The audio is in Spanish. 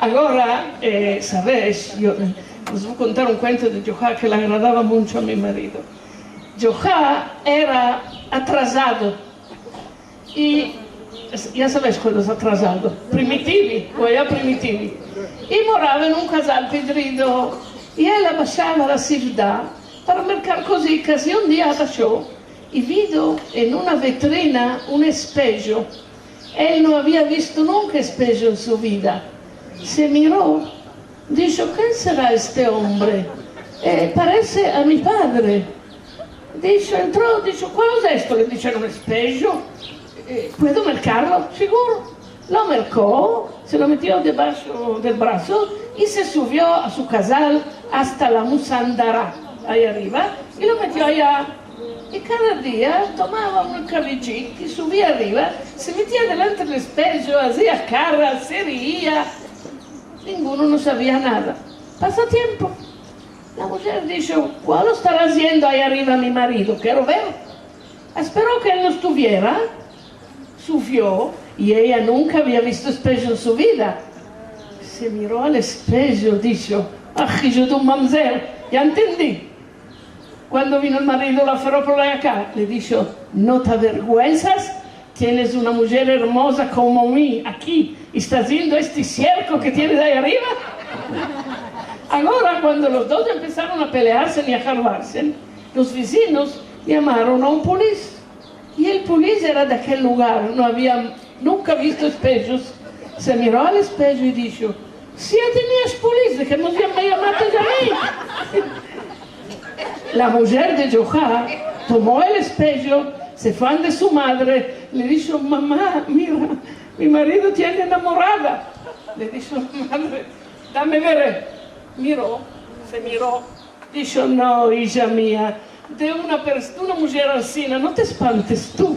Ahora, ¿sabes? Yo les voy a contar un cuento de Johá que le agradaba mucho a mi marido. Johá era atrasado e já sabes coisas atrasado, primitivi, era primitivi, e morava in un casal pedrido e ela baixava la città para mercar cosicas e un dia baixou e vido in una vetrina un espejo. Él no había visto nunca espejo en su vida. Se miró, dijo, ¿quién será este hombre? Parece a mi padre. Dijo, entró, dijo, ¿cuál es esto? Le dijeron, un espejo. ¿Puedo mercarlo? Seguro. Lo mercó, se lo metió debajo del brazo y se subió a su casal hasta la Musandara, ahí arriba, y lo metió allá. Y cada día tomaba un cabellín y subía arriba, se metía delante del espejo, hacía cara, se reía. Ninguno no sabía nada. Pasó tiempo. La mujer dijo, ¿cuál estará haciendo ahí arriba mi marido? Quiero ver. Esperó que él no estuviera. Subió y ella nunca había visto espejo en su vida. Se miró al espejo y dijo, hijo de un mamzel, ya entendí. Cuando vino el marido, la aferró por acá, le dijo, ¿no te avergüenzas? Tienes una mujer hermosa como mí aquí y estás viendo este cerco que tienes ahí arriba. Ahora, cuando los dos empezaron a pelearse y a jalarse, los vecinos llamaron a un policía. Y el policía era de aquel lugar, no había nunca visto espejos. Se miró al espejo y dijo, si ya tenías policía, que nos llamaste a mí. La mujer de Johá tomó el espejo, se fue ante su madre, le dijo, mamá, mira, mi marido tiene enamorada. Le dijo, madre, dame ver. Miró, se miró, dijo, no, hija mía, de una mujer así, no te espantes tú.